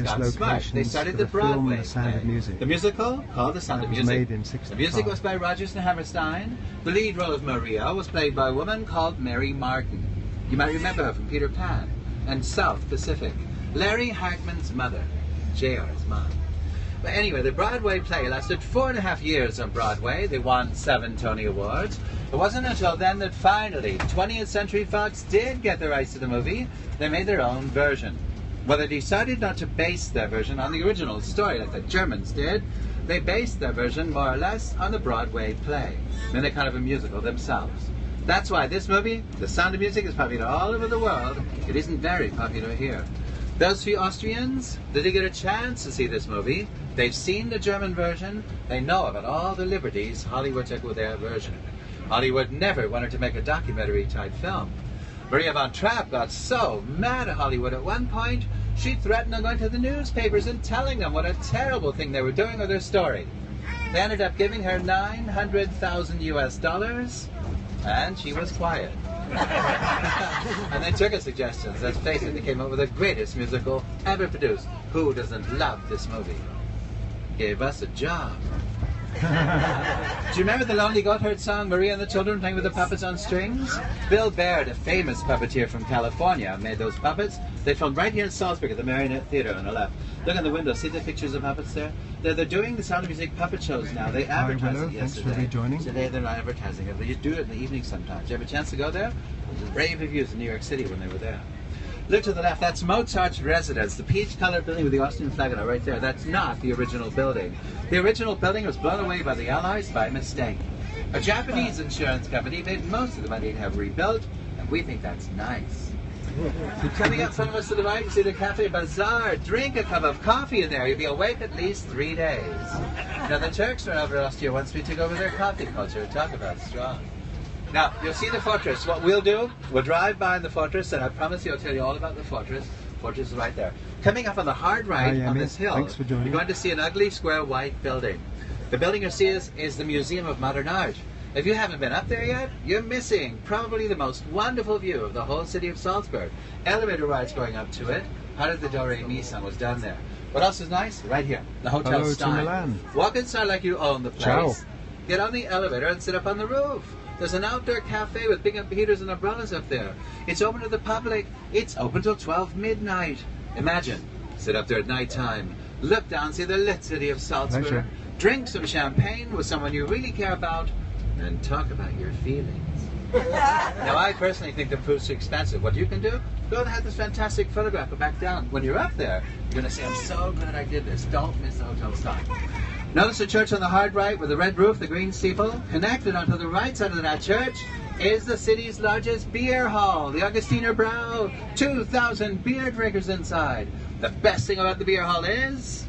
got smart. They started the Broadway play. The musical called The Sound of Music. The music was by Rodgers and Hammerstein. The lead role of Maria was played by a woman called Mary Martin. You might remember her from Peter Pan and South Pacific. Larry Hagman's mother, J.R.'s mom. But anyway, the Broadway play lasted 4.5 years on Broadway. They won 7 Tony Awards. It wasn't until then that finally 20th Century Fox did get the rights to the movie. They made their own version. Well, they decided not to base their version on the original story like the Germans did. They based their version more or less on the Broadway play. Then they kind of a musical themselves. That's why this movie, The Sound of Music, is popular all over the world. It isn't very popular here. Those few Austrians, did they get a chance to see this movie? They've seen the German version. They know about all the liberties Hollywood took with their version. Hollywood never wanted to make a documentary-type film. Maria von Trapp got so mad at Hollywood at one point, she threatened on going to the newspapers and telling them what a terrible thing they were doing with their story. They ended up giving her $900,000 US, and she was quiet. And they took her suggestions. Let's face it, they came up with the greatest musical ever produced. Who doesn't love this movie? Gave us a job. Do you remember the Lonely Goatherd song, Maria and the Children Playing with the Puppets on Strings? Bill Baird, a famous puppeteer from California, made those puppets. They filmed right here in Salzburg at the Marionette Theatre on the left. Look in the window, see the pictures of puppets there? They're doing the Sound of Music puppet shows now. They advertised it yesterday. Thanks for rejoining. Today they're not advertising it. They do it in the evening sometimes. Did you have a chance to go there? There's rave reviews in New York City when they were there. Look to the left, that's Mozart's residence, the peach-colored building with the Austrian flag on it right there. That's not the original building. The original building was blown away by the Allies by mistake. A Japanese insurance company made most of the money to have rebuilt, and we think that's nice. Coming up from us to the right, you see the Cafe Bazaar. Drink a cup of coffee in there. You'll be awake at least 3 days. Now, the Turks ran over to Austria once we took over their coffee culture. Talk about strong. Now, you'll see the fortress. What we'll do, we'll drive by the fortress, and I promise you I'll tell you all about the fortress. Fortress is right there. Coming up on the hard right on this hill, you're going to see an ugly square white building. The building you'll see is the Museum of Modern Art. If you haven't been up there yet, you're missing probably the most wonderful view of the whole city of Salzburg. Elevator rides going up to it. Part of the Do Re Mi song was done there. What else is nice? Right here, the Hotel Stein. Walk inside like you own the place. Ciao. Get on the elevator and sit up on the roof. There's an outdoor cafe with big heaters and umbrellas up there. It's open to the public. It's open till 12 midnight. Imagine, sit up there at night time, look down, see the lit city of Salzburg, Pleasure. Drink some champagne with someone you really care about, and talk about your feelings. Now, I personally think the food's too expensive. What you can do, go and have this fantastic photograph, go back down. When you're up there, you're going to say, I'm so glad I did this. Don't miss the Hotel Stein. Notice the church on the hard right with the red roof, the green steeple. Connected onto the right side of that church is the city's largest beer hall, the Augustiner Brau. 2,000 beer drinkers inside. The best thing about the beer hall is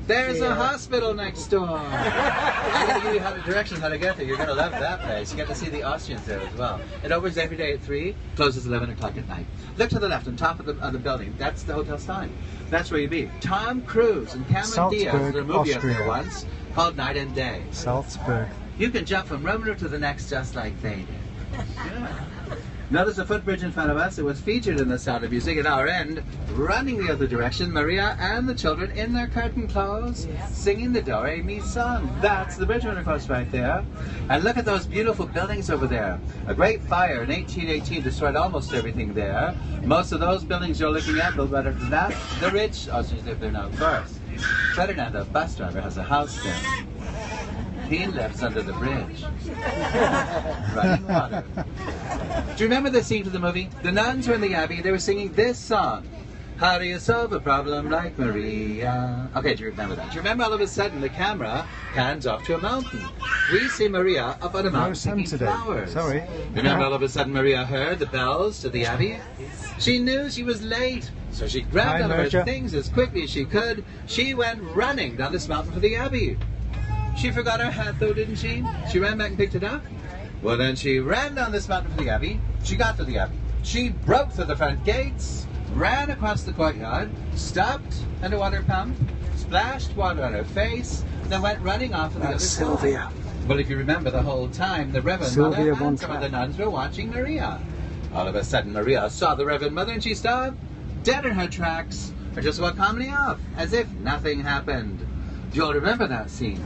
there's a hospital next door. I'm going to give you directions how to get there. You're going to love that place. You get to see the Austrians there as well. It opens every day at 3, closes 11 o'clock at night. Look to the left on top of the building. That's the Hotel Stein. That's where you be. Tom Cruise and Cameron Diaz did a movie up there once called Night and Day. Salzburg. You can jump from one room to the next just like they did. Yeah. Notice the footbridge in front of us. It was featured in The Sound of Music. At our end, running the other direction, Maria and the children in their curtain clothes, singing the Do Re Mi song. That's the bridge running across right there. And look at those beautiful buildings over there. A great fire in 1818 destroyed almost everything there. Most of those buildings you're looking at, built better than that. The rich Austrians live there now first. Ferdinand, the bus driver, has a house there. He lives under the bridge. Running water. Do you remember the scene to the movie? The nuns were in the abbey, they were singing this song. How do you solve a problem like Maria? Okay, do you remember that? Do you remember all of a sudden the camera pans off to a mountain? We see Maria up on a mountain picking flowers. Sorry. Remember all of a sudden Maria heard the bells to the abbey? She knew she was late, so she grabbed all of her things as quickly as she could. She went running down this mountain for the abbey. She forgot her hat though, didn't she? She ran back and picked it up. Well, then she ran down this mountain for the abbey. She got to the abbey. She broke through the front gates, ran across the courtyard, stopped at a water pump, splashed water on her face, and then went running off to the other side. Well, if you remember the whole time, the Reverend Mother and some of the nuns were watching Maria. All of a sudden, Maria saw the Reverend Mother and she stopped, dead in her tracks. are just about calmly off, as if nothing happened. Do you all remember that scene?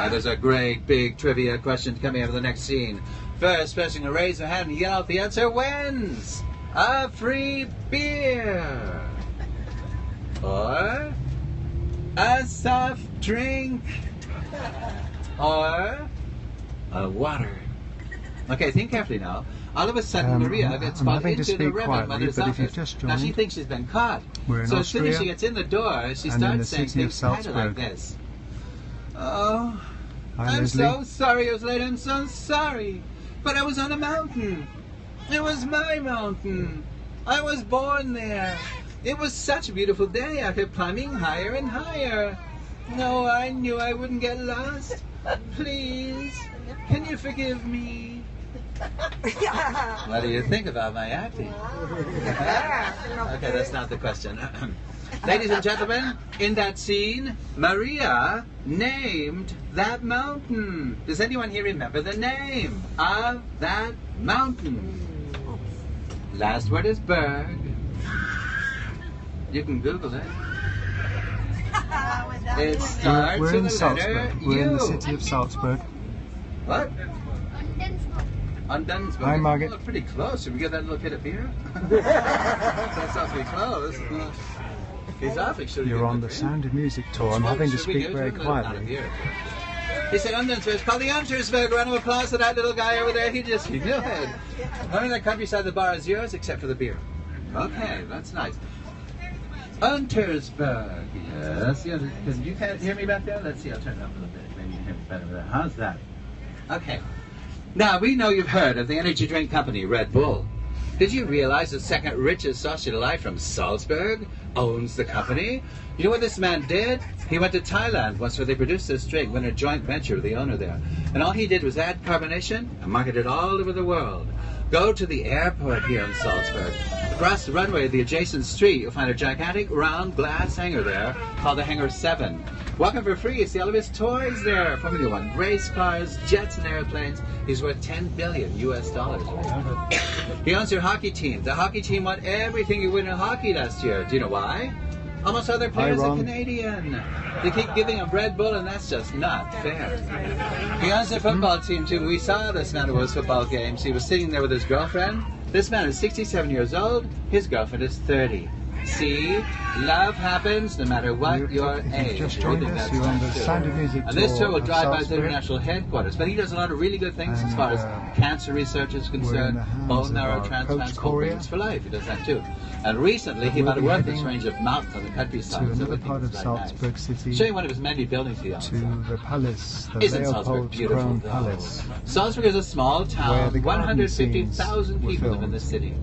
There's a great big trivia question coming out of the next scene. First person to raise their hand and yell out the answer wins a free beer. Or a soft drink. Or a water. Okay, think carefully now. All of a sudden, Maria gets spotted into the Reverend Mother's office. Now she thinks she's been caught. So as soon as she gets in the door, she starts saying things kind of like this. Oh, I'm so sorry I was late. I'm so sorry. But I was on a mountain. It was my mountain. I was born there. It was such a beautiful day. I kept climbing higher and higher. No, I knew I wouldn't get lost. Please, can you forgive me? What do you think about my acting? Okay, that's not the question. Ladies and gentlemen, in that scene, Maria named that mountain. Does anyone here remember the name of that mountain? Last word is Berg. You can Google it. It starts with the letter U. We're in the city of Salzburg. What? On Dunsburg. Hi, Margaret. Oh, pretty close. Should we get that little kid up here? That's awfully close. He's awfully sure. You're on the Sound of Music tour. I'm having to speak very quietly. He said, call the Untersberg. Round of applause to that little guy over there. He knew it. I'm in the countryside. The bar is yours, except for the beer. Okay, that's nice. Untersberg. Yes. Because you can't hear me back there. Let's see. I'll turn it up a little bit. Maybe you can hear me better there. How's that? Okay. Now, we know you've heard of the energy drink company Red Bull. Did you realize the second richest sausage alive from Salzburg owns the company? You know what this man did? He went to Thailand once where they produced this drink, went a joint venture with the owner there. And all he did was add carbonation and market it all over the world. Go to the airport here in Salzburg. Across the runway of the adjacent street, you'll find a gigantic round glass hangar there called the Hangar 7. Walk in for free. You see all of his toys there. Formula One race cars, jets and airplanes. He's worth $10 billion US. He owns your hockey team. The hockey team won everything you win in hockey last year. Do you know why? Almost all their players are Canadian. They keep giving him Red Bull, and that's just not fair. He owns the football team too. We saw this man at his football games. He was sitting there with his girlfriend. This man is 67 years old. His girlfriend is 30. See, love happens no matter what your age. Just joined us. You're on the Sound of Music tour. And this tour will drive by his international headquarters. But he does a lot of really good things as far as cancer research is concerned, bone marrow transplants, whole Wings for Life. He does that too. And recently he bought a worthless range of mountains on the countryside. To another part of Salzburg city. Show you one of his many buildings he owns. To the palace, the Isn't Salzburg beautiful? Crown Palace. Salzburg is a small town. 150,000 people live in this city.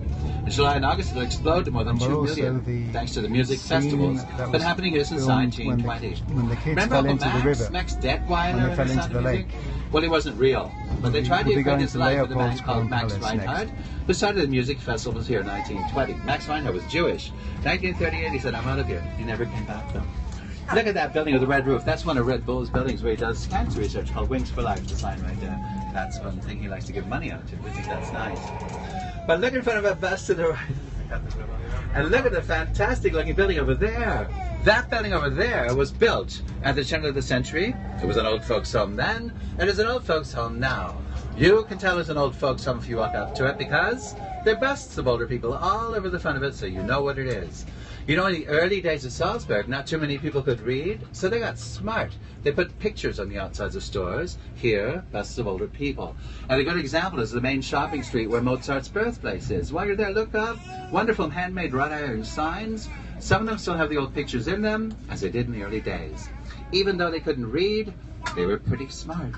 In July and August, it'll explode to more than 2 million, thanks to the music festivals that been happening here since 1920. When the kids Remember fell into the river, Max Detweiler when they fell into the lake. Well, he wasn't real, but they tried to equate his life with a man called Max Reinhardt, who started the music festivals here in 1920. Max Reinhardt was Jewish. 1938, he said, I'm out of here. He never came back, though. Look at that building with the red roof. That's one of Red Bull's buildings where he does cancer research called Wings for Life, the sign right there. That's one thing he likes to give money out to. I think that's nice. But look in front of a bus to the right. And look at the fantastic looking building over there. That building over there was built at the turn of the century. It was an old folks home then. It is an old folks home now. You can tell it's an old folks home if you walk up to it because there are busts of older people all over the front of it, so you know what it is. You know, in the early days of Salzburg, not too many people could read, so they got smart. They put pictures on the outsides of stores. Here, busts of older people. And a good example is the main shopping street where Mozart's birthplace is. While you're there, look up. Wonderful handmade wrought iron signs. Some of them still have the old pictures in them, as they did in the early days. Even though they couldn't read, they were pretty smart.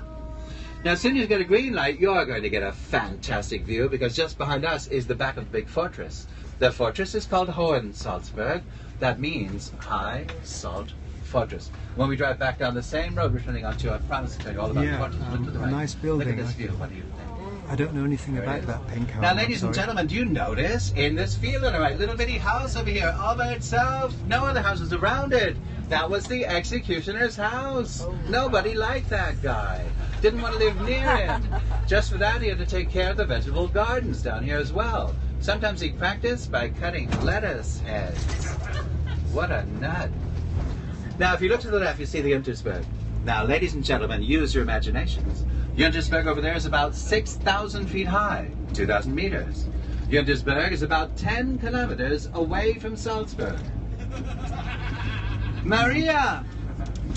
Now, as soon as you get a green light, you're going to get a fantastic view, because just behind us is the back of the big fortress. The fortress is called Hohen Salzburg. That means High Salt Fortress. When we drive back down the same road we're turning onto, I promise to tell you all about the fortress. Look to the right. Nice building. Look at this view. What do you think? I don't know anything about that pink house. Now, ladies and gentlemen, do you notice in this field on the right, little bitty house over here all by itself? No other houses around it. That was the executioner's house. Nobody liked that guy. Didn't want to live near him. Just for that, he had to take care of the vegetable gardens down here as well. Sometimes he practiced by cutting lettuce heads. what a nut. Now, if you look to the left, you see the Untersberg. Now, ladies and gentlemen, use your imaginations. Untersberg over there is about 6,000 feet high, 2,000 meters. Untersberg is about 10 kilometers away from Salzburg. Maria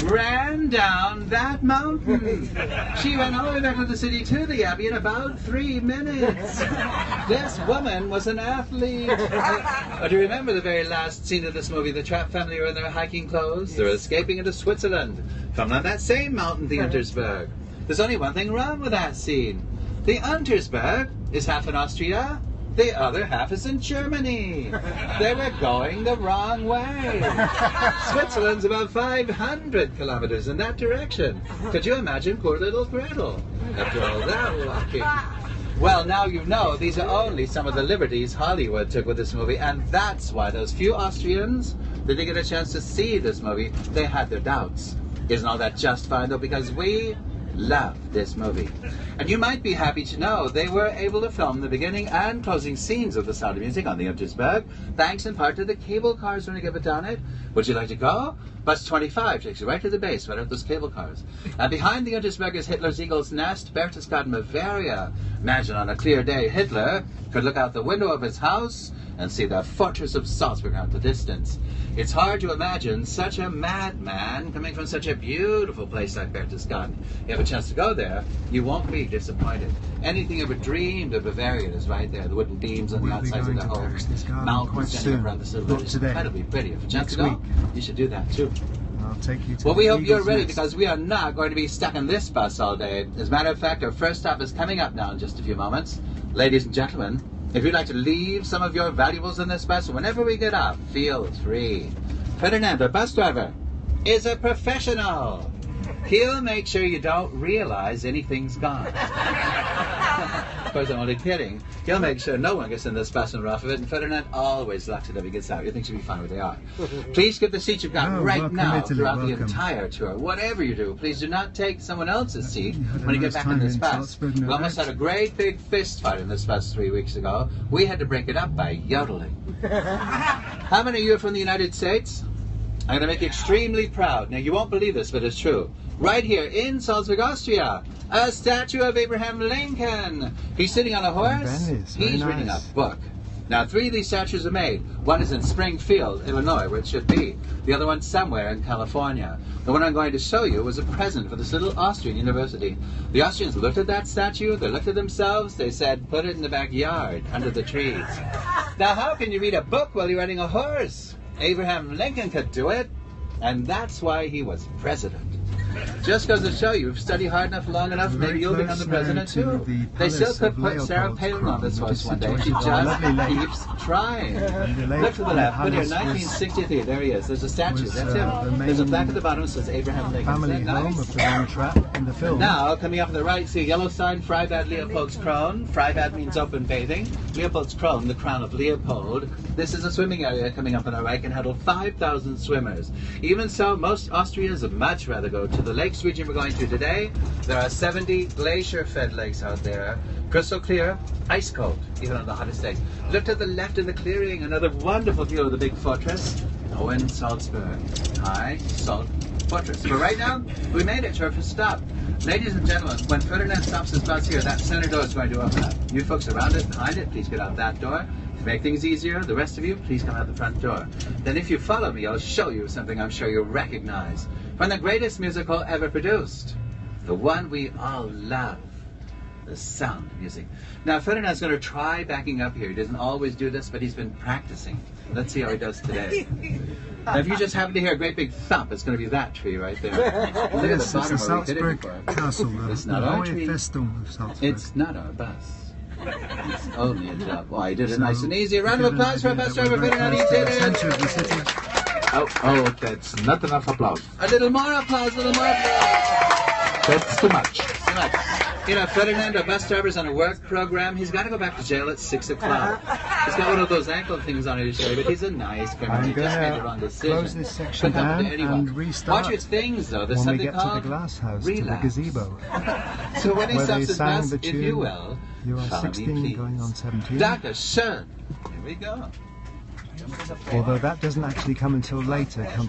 ran down that mountain. She ran all the way back to the city to the Abbey in about 3 minutes. This woman was an athlete. Do you remember the very last scene of this movie? The Trapp family are in their hiking clothes. They're escaping into Switzerland from on that same mountain, the Untersberg. There's only one thing wrong with that scene. The Untersberg is half in Austria, the other half is in Germany. They were going the wrong way. Switzerland's about 500 kilometers in that direction. Could you imagine poor little Gretel after all that walking? Well, now you know these are only some of the liberties Hollywood took with this movie, and that's why those few Austrians that didn't get a chance to see this movie, they had their doubts. Isn't all that just fine, though? Because we love this movie. And you might be happy to know they were able to film the beginning and closing scenes of The Sound of Music on the Untersberg, thanks in part to the cable cars when you get down it. Would you like to go? Bus 25 takes you right to the base, right up those cable cars. And behind the Untersberg is Hitler's Eagle's Nest, Berchtesgaden, Bavaria. Imagine on a clear day, Hitler could look out the window of his house and see the fortress of Salzburg out the distance. It's hard to imagine such a madman coming from such a beautiful place like Berchtesgaden. You have a chance to go there, you won't be disappointed. Anything you ever dreamed of Bavaria is right there. The wooden beams on the outsides of the homes, mountains standing around the city. It's incredibly pretty. If you have a chance to go, you should do that too. I'll take you to well, we hope you're ready because we are not going to be stuck in this bus all day. As a matter of fact, our first stop is coming up now in just a few moments. Ladies and gentlemen, if you'd like to leave some of your valuables in this bus, whenever we get off, feel free. Ferdinand, the bus driver, is a professional. He'll make sure you don't realize anything's gone. Of course, I'm only kidding. He'll make sure no one gets in this bus and off of it, and Ferdinand always locks it up. He gets out. You think should be fine where they are. Please keep the seat you've got right now throughout the entire tour. Whatever you do, please do not take someone else's seat when you get back in this bus. We almost had a great big fist fight in this bus 3 weeks ago. We had to break it up by yodeling. How many of you are from the United States? I'm going to make you extremely proud. Now, you won't believe this, but it's true. Right here in Salzburg, Austria, a statue of Abraham Lincoln. He's sitting on a horse. He's reading a book. Now, 3 of these statues are made. One is in Springfield, Illinois, where it should be. The other one's somewhere in California. The one I'm going to show you was a present for this little Austrian university. The Austrians looked at that statue, they looked at themselves, they said, put it in the backyard, under the trees. Now, how can you read a book while you're riding a horse? Abraham Lincoln could do it, and that's why he was president. Just goes to show you, if you study hard enough, long enough, maybe you'll become the president too. They still could put Sarah Palin on this horse one day. She just keeps trying. Look to the left. Put here, 1963. There he is. There's a statue. That's him. There's a plaque at the bottom that says Abraham Lincoln. Isn't that nice? Now, coming up on the right, see a yellow sign, Freibad Leopold's Krone. Freibad means open bathing. Leopold's Krone, the crown of Leopold. This is a swimming area coming up on the right, can handle 5,000 swimmers. Even so, most Austrians would much rather go to the lakes region we're going to today. There are 70 glacier-fed lakes out there, crystal clear, ice cold, even on the hottest days. Look to the left in the clearing, another wonderful view of the big fortress, Hohen Salzburg, high salt fortress. But right now, we made it to our first stop. Ladies and gentlemen, when Ferdinand stops his bus here, that center door is going to open up. You folks around it, behind it, please get out that door. To make things easier, the rest of you, please come out the front door. Then if you follow me, I'll show you something I'm sure you'll recognize. From the greatest musical ever produced, the one we all love, The Sound of Music. Now, Ferdinand's going to try backing up here. He doesn't always do this, but he's been practicing. Let's see how he does today. Now, if you just happen to hear a great big thump, it's going to be that tree right there. Look at the bottom where we hit it before. Castle, it's not our tree. Salzburg. It's not our bus. It's only a job. Oh, I did it nice and easy. A round of applause for our bus driver, Ferdinand. He did it. Oh, that's not enough applause. A little more applause, a little more applause. That's too much. Too much. You know, Ferdinand, our bus driver's on a work program. He's got to go back to jail at 6 o'clock. He's got one of those ankle things on his shoulder, but he's a nice criminal. He just made the wrong decision. Close this section down and restart. Watch your things, though. There's something called to the glass house, relapse. to the gazebo. So when he stops his bus, if you will, you are follow 16 me, please. going on 17. Danke schön. Here we go. although that doesn't actually come until later, come